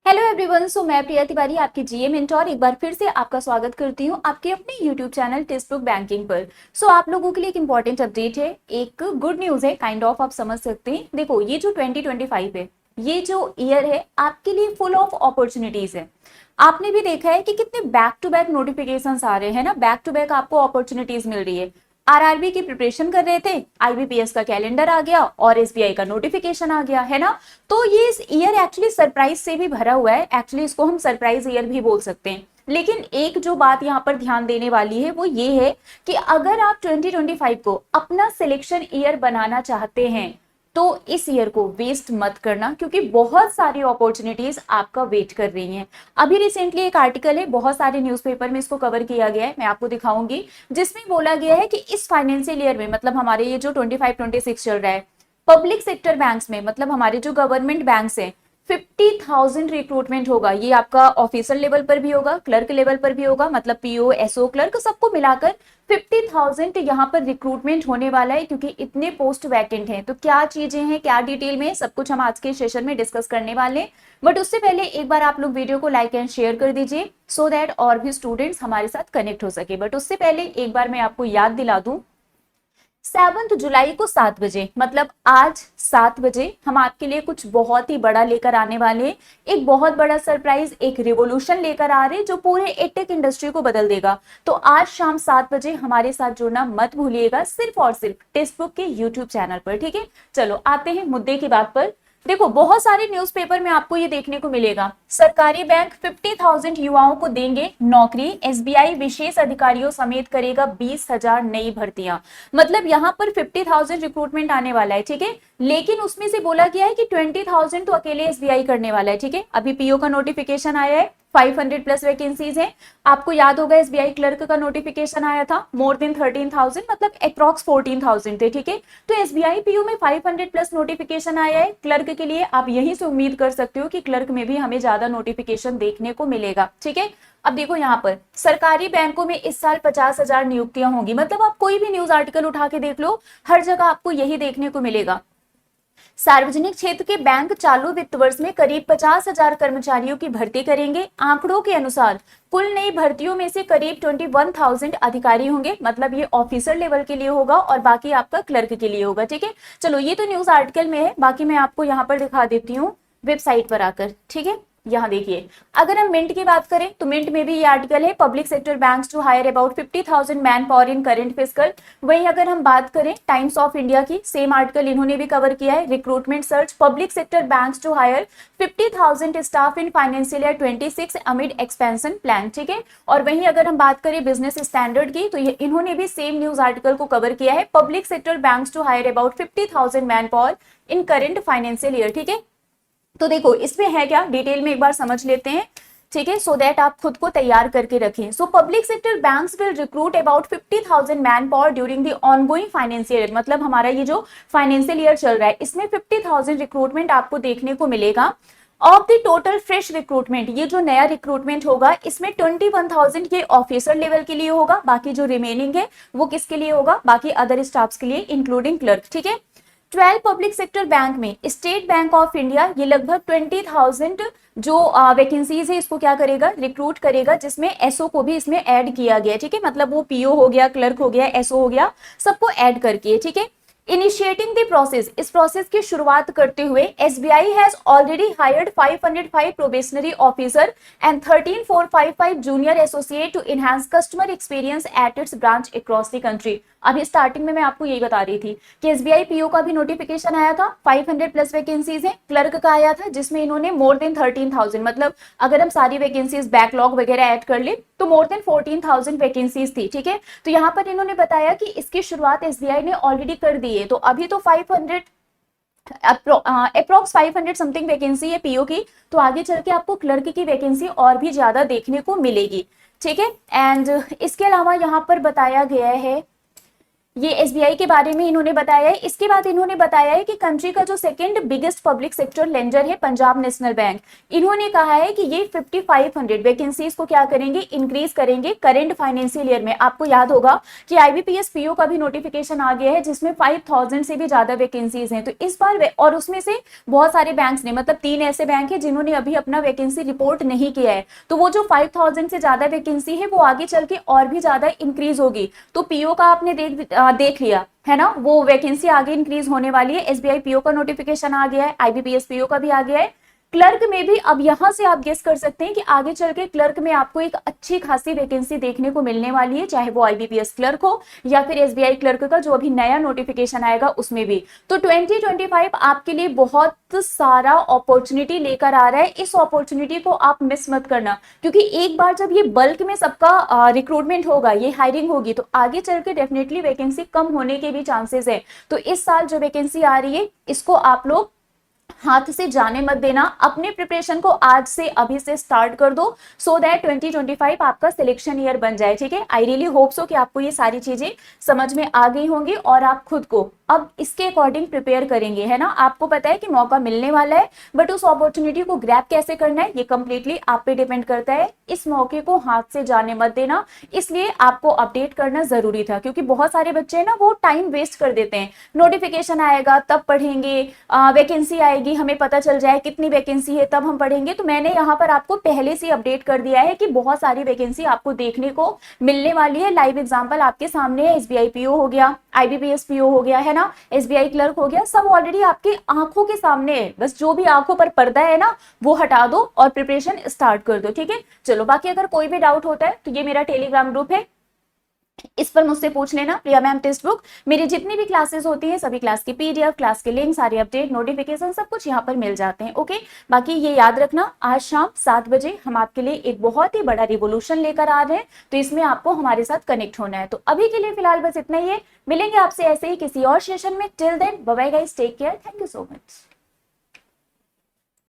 Hello everyone. सो मैं प्रिया तिवारी आपकी जीए mentor एक बार फिर से आपका स्वागत करती हूँ आपके अपने YouTube channel text book banking पर। सो आप लोगों के लिए एक इंपॉर्टेंट अपडेट है, एक गुड न्यूज है, काइंड ऑफ आप समझ सकते हैं। देखो, ये जो 2025 है, ये जो ईयर है आपके लिए फुल ऑफ अपॉर्चुनिटीज है। आपने भी देखा है कि कितने बैक टू बैक नोटिफिकेशंस आ रहे हैं ना, बैक टू बैक आपको अपॉर्चुनिटीज मिल रही है। आरआरबी की प्रिपरेशन कर रहे थे, आईबीपीएस का कैलेंडर आ गया और एसबीआई का नोटिफिकेशन आ गया, है ना। तो ये इस ईयर एक्चुअली सरप्राइज से भी भरा हुआ है, एक्चुअली इसको हम सरप्राइज ईयर भी बोल सकते हैं। लेकिन एक जो बात यहाँ पर ध्यान देने वाली है वो ये है कि अगर आप 2025 को अपना सिलेक्शन ईयर बनाना चाहते हैं तो इस ईयर को वेस्ट मत करना, क्योंकि बहुत सारी अपॉर्चुनिटीज आपका वेट कर रही हैं। अभी रिसेंटली एक आर्टिकल है, बहुत सारे न्यूज़पेपर में इसको कवर किया गया है, मैं आपको दिखाऊंगी, जिसमें बोला गया है कि इस फाइनेंशियल ईयर में, मतलब हमारे ये जो 25-26 चल रहा है, पब्लिक सेक्टर बैंक्स में, मतलब हमारे जो गवर्नमेंट बैंक्स हैं, 50,000 रिक्रूटमेंट होगा। ये आपका ऑफिसर लेवल पर भी होगा, क्लर्क लेवल पर भी होगा, मतलब पीओ एसओ क्लर्क सबको मिलाकर 50,000 यहाँ पर रिक्रूटमेंट होने वाला है, क्योंकि इतने पोस्ट वैकेंट हैं। तो क्या चीजें हैं, क्या डिटेल में, सब कुछ हम आज के सेशन में डिस्कस करने वाले हैं। बट उससे पहले एक बार आप लोग वीडियो को लाइक एंड शेयर कर दीजिए, सो दैट और भी स्टूडेंट्स हमारे साथ कनेक्ट हो सके। बट उससे पहले एक बार मैं आपको याद दिला दूं, 7 जुलाई को 7 बजे, मतलब आज 7 बजे हम आपके लिए कुछ बहुत ही बड़ा लेकर आने वाले हैं। एक बहुत बड़ा सरप्राइज, एक रिवोल्यूशन लेकर आ रहे हैं जो पूरे एटेक इंडस्ट्री को बदल देगा। तो आज शाम 7 बजे हमारे साथ जुड़ना मत भूलिएगा, सिर्फ और सिर्फ टेक्स्ट बुक के यूट्यूब चैनल पर, ठीक है। चलो आते हैं मुद्दे की बात पर। देखो, बहुत सारे न्यूज़पेपर में आपको ये देखने को मिलेगा, सरकारी बैंक 50,000 युवाओं को देंगे नौकरी, एसबीआई विशेष अधिकारियों समेत करेगा 20,000 नई भर्तियां। मतलब यहाँ पर 50,000 रिक्रूटमेंट आने वाला है, ठीक है। लेकिन उसमें से बोला गया है कि 20,000 तो अकेले एसबीआई करने वाला है, ठीक है। अभी पीओ का नोटिफिकेशन आया है, 500 प्लस वैकेंसीज है। आपको याद होगा एसबीआई क्लर्क का नोटिफिकेशन आया था, मोर देन 13,000, मतलब अप्रॉक्स 14,000 थे, ठीक है। तो एसबीआई पीओ में 500 प्लस नोटिफिकेशन आया है क्लर्क के लिए। आप यहीं से उम्मीद कर सकते हो कि क्लर्क में भी हमें ज्यादा नोटिफिकेशन देखने को मिलेगा, ठीक है। अब देखो, यहाँ पर सरकारी बैंकों में इस साल 50,000 नियुक्तियां होंगी। मतलब आप कोई भी न्यूज आर्टिकल उठा के देख लो, हर जगह आपको यही देखने को मिलेगा। सार्वजनिक क्षेत्र के बैंक चालू वित्त वर्ष में करीब 50,000 कर्मचारियों की भर्ती करेंगे। आंकड़ों के अनुसार कुल नई भर्तियों में से करीब 21,000 अधिकारी होंगे, मतलब ये ऑफिसर लेवल के लिए होगा और बाकी आपका क्लर्क के लिए होगा, ठीक है। चलो, ये तो न्यूज आर्टिकल में है, बाकी मैं आपको यहाँ पर दिखा देती हूँ वेबसाइट पर आकर, ठीक है। यहाँ देखिए, अगर हम मिंट की बात करें तो मिंट में भी ये आर्टिकल है, public sector banks to hire about 50,000 man power in current fiscal. वहीं अगर हम बात करें टाइम्स ऑफ इंडिया की, सेम आर्टिकल इन्होंने भी कवर किया है, recruitment search, public sector banks to hire 50,000 staff in financial year 26 amid expansion plan, ठीक है। और वहीं अगर हम बात करें बिजनेस स्टैंडर्ड की, तो इन्होंने भी सेम न्यूज आर्टिकल को कवर किया है, public sector banks to hire about 50,000 man power in current financial year, ठीक है। तो देखो, इसमें है क्या, डिटेल में एक बार समझ लेते हैं, ठीक है, सो दैट आप खुद को तैयार करके रखें। So public sector banks will recruit about 50,000 man power during the ongoing financial year. मतलब हमारा ये जो फाइनेंशियल ईयर चल रहा है, इसमें 50,000 रिक्रूटमेंट आपको देखने को मिलेगा। Of the total fresh recruitment, ये जो नया रिक्रूटमेंट होगा, इसमें 21,000 के ऑफिसर लेवल के लिए होगा, बाकी जो रिमेनिंग है वो किसके लिए होगा, बाकी अदर स्टाफ्स के लिए, इंक्लूडिंग क्लर्क, ठीक है। 12 पब्लिक सेक्टर बैंक में स्टेट बैंक ऑफ इंडिया ये लगभग 20,000 जो वैकेंसीज है इसको क्या करेगा, रिक्रूट करेगा, जिसमें एसओ को भी इसमें ऐड किया गया, ठीक है। मतलब वो पीओ हो गया, क्लर्क हो गया, एसओ हो गया, सबको ऐड करके, ठीक है। इनिशिएटिंग द प्रोसेस, इस प्रोसेस की शुरुआत करते हुए SBI has already hired 505 probationary officer and 13,455 junior associate to enhance customer experience at its branch across the country. अभी स्टार्टिंग में मैं आपको यही बता रही थी कि एसबीआई पीओ का भी नोटिफिकेशन आया था, 500 प्लस वैकेंसीज है, क्लर्क का आया था जिसमें इन्होंने मोर देन 13,000, मतलब अगर हम सारी वैकेंसीज बैकलॉग वगैरह ऐड कर ले तो मोर देन 14,000 वैकेंसीज थी, ठीक है। तो यहाँ पर इन्होंने बताया कि इसकी शुरुआत एसबीआई ने ऑलरेडी कर दी है। तो अभी तो 500 अप्रोक्स 500 समथिंग वैकेंसी है पीओ की, तो आगे चल के आपको क्लर्क की वैकेंसी और भी ज्यादा देखने को मिलेगी, ठीक है। एंड इसके अलावा यहाँ पर बताया गया है, ये एसबीआई के बारे में इन्होंने बताया है। इसके बाद इन्होंने बताया है कि कंट्री का जो second biggest public sector lender है पंजाब नेशनल बैंक, इन्होंने कहा है कि ये 5500 वैकेंसीज को क्या करेंगे, इंक्रीज करेंगे करेंट फाइनेंशियल ईयर में। आपको याद होगा कि आईबीपीएस पीओ का भी नोटिफिकेशन आ गया है जिसमें 5000 से भी ज्यादा वैकेंसीज हैं। तो इस बार और उसमें से बहुत सारे बैंक्स ने, मतलब 3 ऐसे बैंक है जिन्होंने अभी अपना वैकेंसी रिपोर्ट नहीं किया है, तो वो जो 5000 से ज्यादा वैकेंसी है वो आगे चल के और भी ज्यादा इंक्रीज होगी। तो पीओ का आपने देख लिया है ना, वो वैकेंसी आगे इंक्रीज होने वाली है। एसबीआई पीओ का नोटिफिकेशन आ गया है, आईबीपीएस पीओ का भी आ गया है। क्लर्क में भी अब यहां से आप गेस कर सकते हैं कि आगे चल के क्लर्क में आपको एक अच्छी खासी वैकेंसी देखने को मिलने वाली है, चाहे वो आईबीपीएस क्लर्क हो या फिर एसबीआई क्लर्क का जो अभी नया नोटिफिकेशन आएगा उसमें भी। तो 2025 आपके लिए बहुत सारा अपॉर्चुनिटी लेकर आ रहा है। इस अपॉर्चुनिटी को आप मिस मत करना, क्योंकि एक बार जब ये बल्क में सबका रिक्रूटमेंट होगा, ये हायरिंग होगी, तो आगे चल के डेफिनेटली वैकेंसी कम होने के भी चांसेस है। तो इस साल जो वैकेंसी आ रही है इसको आप लोग हाथ से जाने मत देना। अपने प्रिपरेशन को आज से अभी से स्टार्ट कर दो, सो दैट 2025 आपका सिलेक्शन ईयर बन जाए। ठीक है, आई रियली होप सो कि आपको ये सारी चीजें समझ में आ गई होंगी और आप खुद को अब इसके अकॉर्डिंग प्रिपेयर करेंगे, है ना। आपको पता है कि मौका मिलने वाला है, बट उस अपॉर्चुनिटी को ग्रैब कैसे करना है ये कंप्लीटली आप पे डिपेंड करता है। इस मौके को हाथ से जाने मत देना, इसलिए आपको अपडेट करना जरूरी था, क्योंकि बहुत सारे बच्चे ना वो टाइम वेस्ट कर देते हैं। नोटिफिकेशन आएगा तब पढ़ेंगे, वैकेंसी आएगी हमें पता चल जाए कितनी वैकेंसी है तब हम पढ़ेंगे। तो मैंने यहाँ पर आपको पहले से अपडेट कर दिया है कि बहुत सारी वैकेंसी आपको देखने को मिलने वाली है। लाइव एग्जांपल आपके सामने है, एसबीआई पीओ हो गया, आईबीपीएस पीओ हो गया, है ना, एसबीआई क्लर्क हो गया, सब ऑलरेडी आपकी आंखों के सामने है। बस जो भी आंखों पर पर्दा है ना वो हटा दो और प्रिपरेशन स्टार्ट कर दो। ठीक है, चलो बाकी अगर कोई भी डाउट होता है तो ये मेरा टेलीग्राम ग्रुप है, इस पर मुझसे पूछ लेना। प्रिया मैम टेक्स्ट बुक, मेरी जितनी भी क्लासेस होती हैं सभी क्लास की पीडीएफ, क्लास के लिंक, सारे अपडेट, नोटिफिकेशन सब कुछ यहाँ पर मिल जाते हैं। ओके, बाकी ये याद रखना आज शाम 7 बजे हम आपके लिए एक बहुत ही बड़ा रिवोल्यूशन लेकर आ रहे हैं, तो इसमें आपको हमारे साथ कनेक्ट होना है। तो अभी के लिए फिलहाल बस इतना ही है, मिलेंगे आपसे ऐसे ही किसी और सेशन में। Till then bye bye guys, take care, thank you so much.